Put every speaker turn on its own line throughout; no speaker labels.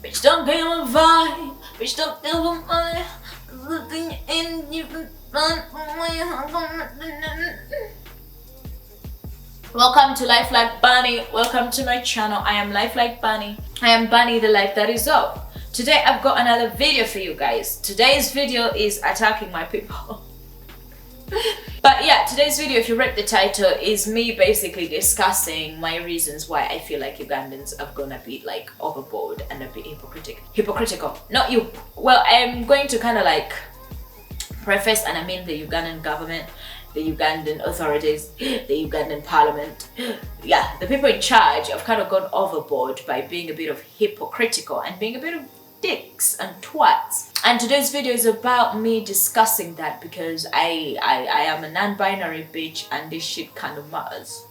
Bitch, don't get my vibe. Bitch, don't feel my money. Looking in you. Welcome to Life Like Bunny. Welcome to my channel. I am Life Like Bunny. I am Bunny, the life that is up. Today I've got another video for you guys. Today's video is attacking my people. But yeah, today's video, if you read the title, is me basically discussing my reasons why I feel like Ugandans are gonna be like overboard and a bit hypocritical. Not you. Well, I'm going to kind of like preface, and I mean the Ugandan government, the Ugandan authorities, the Ugandan parliament. Yeah, the people in charge have kind of gone overboard by being a bit of hypocritical and being a bit of dicks and twats. And today's video is about me discussing that because I am a non-binary bitch and this shit kind of matters.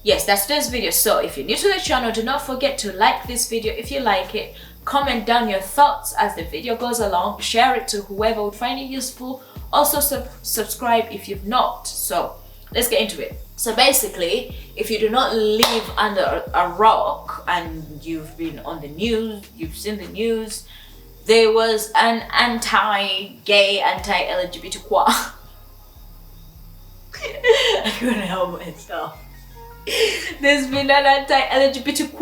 Yes, that's today's video. So if you're new to the channel, do not forget to like this video if you like it. Comment down your thoughts as the video goes along. Share it to whoever would find it useful. Also subscribe if you've not. So let's get into it. So basically, if you do not live under a rock and you've been on the news, you've seen the news, there was an anti-gay, anti-LGBTQ. I couldn't help myself. There's been an anti-LGBTQ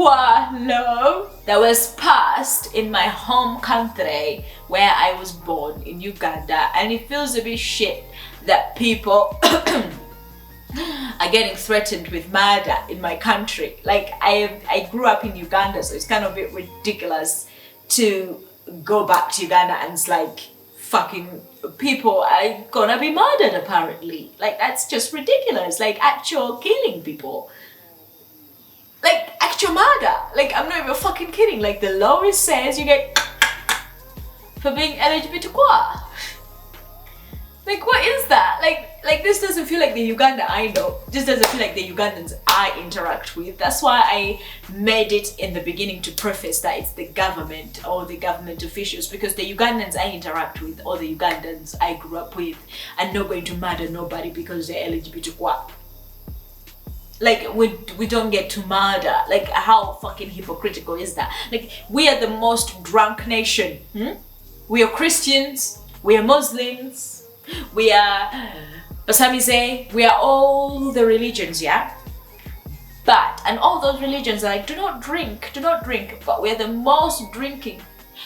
law that was passed in my home country where I was born, in Uganda, and it feels a bit shit that people are getting threatened with murder in my country. Like I grew up in Uganda, so it's kind of a bit ridiculous to go back to Uganda and it's like fucking people are gonna be murdered apparently. Like that's just ridiculous. Like actual killing people. Like actual murder. Like I'm not even fucking kidding. Like the law says you get for being LGBTQ. Like what is that? Like this doesn't feel like the Uganda I know. This doesn't feel like the Ugandans I interact with. That's why I made it in the beginning to preface that it's the government or the government officials, because the Ugandans I interact with or the Ugandans I grew up with are not going to murder nobody because they're LGBTQ. Like we don't get to murder. Like how fucking hypocritical is that? Like we are the most drunk nation. We are Christians, we are Muslims, we are Basamize, we are all the religions, yeah? But, and all those religions are like, do not drink, but we're the most drinking.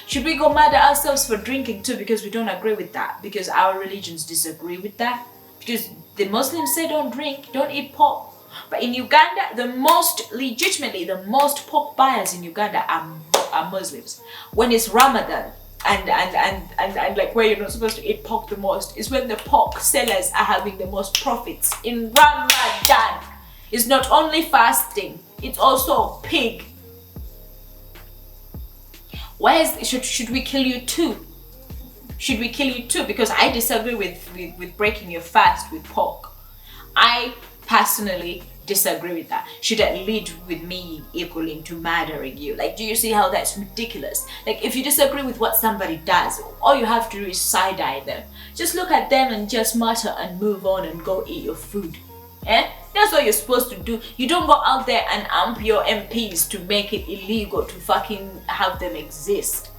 Should we go murder ourselves for drinking too because we don't agree with that? Because our religions disagree with that? Because the Muslims say don't drink, don't eat pork. But in Uganda, the most pork buyers in Uganda are Muslims. When it's Ramadan, and like where you're not supposed to eat pork the most is when the pork sellers are having the most profits. In Ramadan, it's not only fasting, it's also pig. Why should we kill you too? Should we kill you too? Because I disagree with breaking your fast with pork. I personally disagree with that. Should that lead with me equaling to murdering you? Like, do you see how that's ridiculous? Like, if you disagree with what somebody does, all you have to do is side-eye them. Just look at them and just mutter and move on and go eat your food. That's what you're supposed to do. You don't go out there and amp your MPs to make it illegal to fucking have them exist.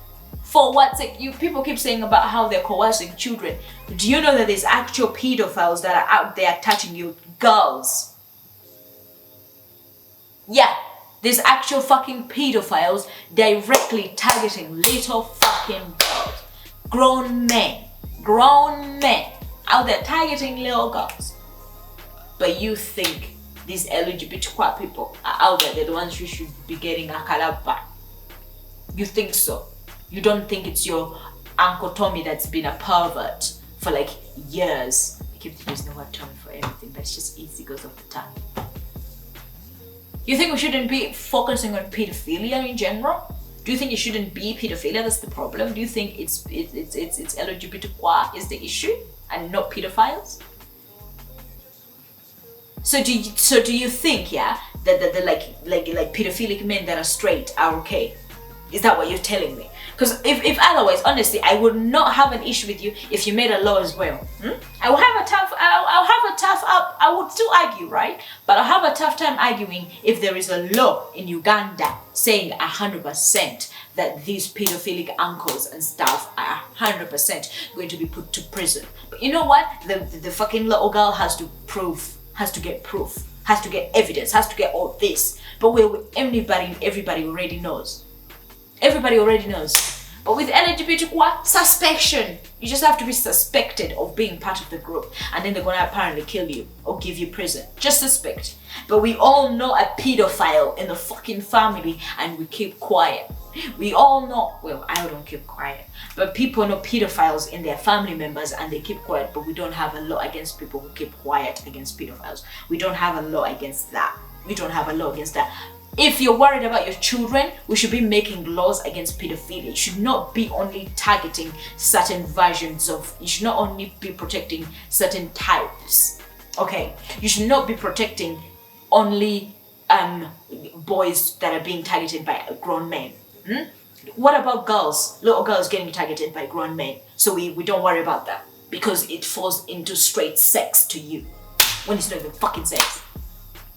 For what's sake? You people keep saying about how they're coercing children. Do you know that there's actual pedophiles that are out there touching you girls? Yeah, there's actual fucking pedophiles directly targeting little fucking girls. Grown men out there targeting little girls. But you think these LGBTQ people are out there, they're the ones who should be getting a kalaba. You think so? You don't think it's your Uncle Tommy that's been a pervert for like years? I keep using the word Tommy for everything, that's just easy, goes off the tongue. You think we shouldn't be focusing on pedophilia in general? Do you think it shouldn't be pedophilia that's the problem? Do you think it's LGBTQ is the issue and not pedophiles? So do you think, yeah, that the like pedophilic men that are straight are okay? Is that what you're telling me? Because if otherwise, honestly, I would not have an issue with you if you made a law as well. I would still argue, right? But I'll have a tough time arguing if there is a law in Uganda saying 100% that these pedophilic uncles and stuff are 100% going to be put to prison. But you know what? The fucking little girl has to get proof, has to get evidence, has to get all this. But everybody already knows. Everybody already knows. But with LGBTQ, suspicion. You just have to be suspected of being part of the group, and then they're gonna apparently kill you or give you prison. Just suspect. But we all know a pedophile in the fucking family, and we keep quiet. We all know, well, I don't keep quiet, but people know pedophiles in their family members and they keep quiet, but we don't have a law against people who keep quiet against pedophiles. We don't have a law against that. We don't have a law against that. If you're worried about your children, we should be making laws against pedophilia. You should not be only targeting certain versions of, you should not only be protecting certain types. Okay, you should not be protecting only boys that are being targeted by grown men. What about girls, little girls getting targeted by grown men? So we don't worry about that because it falls into straight sex to you when it's not even fucking sex.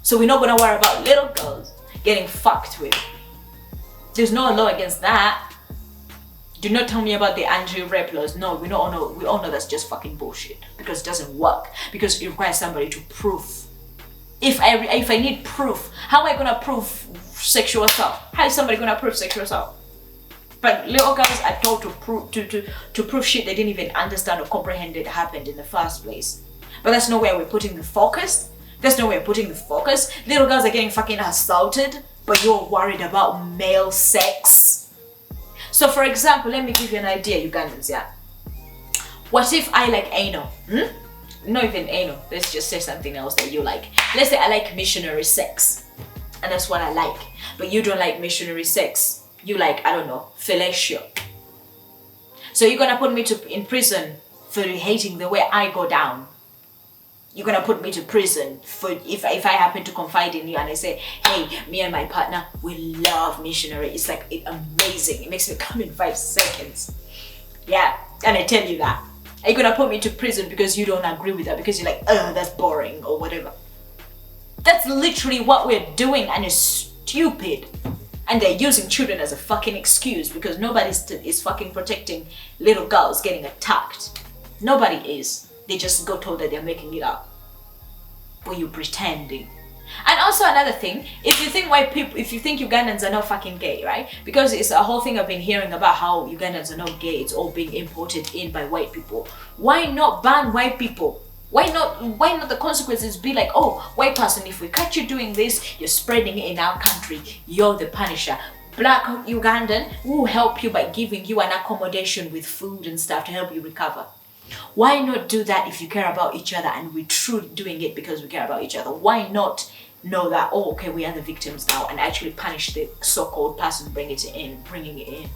So we're not gonna worry about little girls getting fucked with. There's no law against that. Do not tell me about the anti-rape laws. No, we all know that's just fucking bullshit because it doesn't work, because it requires somebody to prove. If I need proof, how am I gonna prove sexual assault? How is somebody gonna prove sexual assault? But little girls are told to prove shit they didn't even understand or comprehend it happened in the first place. But that's not where we're putting the focus. That's not where we're putting the focus. Little girls are getting fucking assaulted, but you're worried about male sex. So for example, let me give you an idea, Ugandans, yeah? What if I like anal? Not even anal. Let's just say something else that you like. Let's say I like missionary sex. And that's what I like. But you don't like missionary sex. You like, I don't know, fellatio. So you're gonna put me in prison for hating the way I go down. You're gonna put me to prison for if I happen to confide in you and I say, hey, me and my partner, we love missionary. It's like amazing. It makes me come in 5 seconds. Yeah, and I tell you that. Are you gonna put me to prison because you don't agree with that? Because you're like, that's boring or whatever. That's literally what we're doing, and it's stupid. And they're using children as a fucking excuse because nobody is fucking protecting little girls getting attacked. Nobody is. They just got told that they're making it up. But you're pretending. And also another thing, if you think Ugandans are not fucking gay, right? Because it's a whole thing I've been hearing about how Ugandans are not gay, it's all being imported in by white people. Why not ban white people? Why not the consequences be like, oh, white person, if we catch you doing this, you're spreading it in our country, you're the punisher. Black Ugandan will help you by giving you an accommodation with food and stuff to help you recover. Why not do that if you care about each other and we're truly doing it because we care about each other? Why not know that, oh, okay, we are the victims now, and actually punish the so-called person bringing it in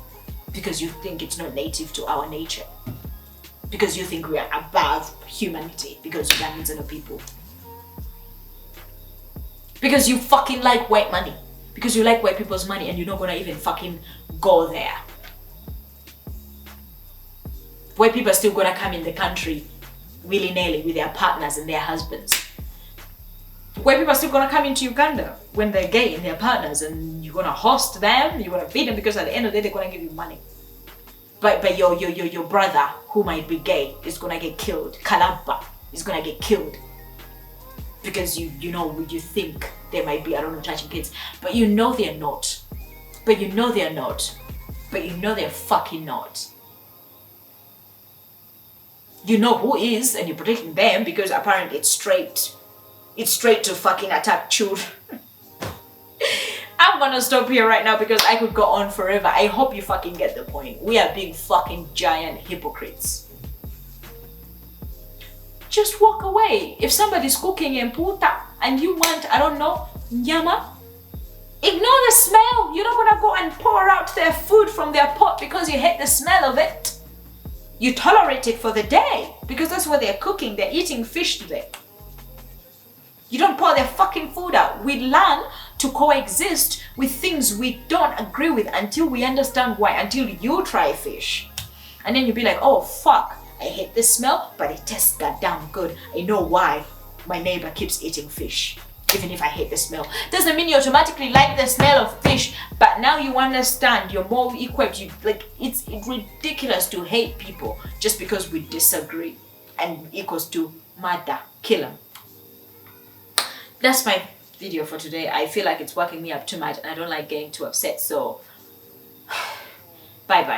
because you think it's not native to our nature, because you think we are above humanity because Ugandans are no people, because you fucking like white money, because you like white people's money and you're not gonna even fucking go there. White people are still gonna come in the country willy-nilly with their partners and their husbands. White people are still gonna come into Uganda when they're gay and their partners, and you're gonna host them, you're gonna feed them, because at the end of the day they're gonna give you money. But your brother who might be gay is gonna get killed. Kalamba is gonna get killed because you think they might be, I don't know, touching kids, but you know they're not. But you know they're not. But you know they're fucking not. You know who is, and you're protecting them because apparently it's straight to fucking attack children. I'm gonna stop here right now because I could go on forever. I hope you fucking get the point. We are big fucking giant hypocrites. Just walk away. If somebody's cooking in puta and you want, I don't know, nyama, ignore the smell. You're not gonna go and pour out their food from their pot because you hate the smell of it. You tolerate it for the day because that's what they're cooking. They're eating fish today. You don't pour their fucking food out. We learn to coexist with things we don't agree with until we understand why, until you try fish. And then you'll be like, oh fuck, I hate this smell, but it tastes goddamn good. I know why my neighbor keeps eating fish. Even if I hate the smell. Doesn't mean you automatically like the smell of fish, but now you understand, you're more equipped. It's ridiculous to hate people just because we disagree, and equals to murder, kill them. That's my video for today. I feel like it's working me up too much and I don't like getting too upset, so bye bye.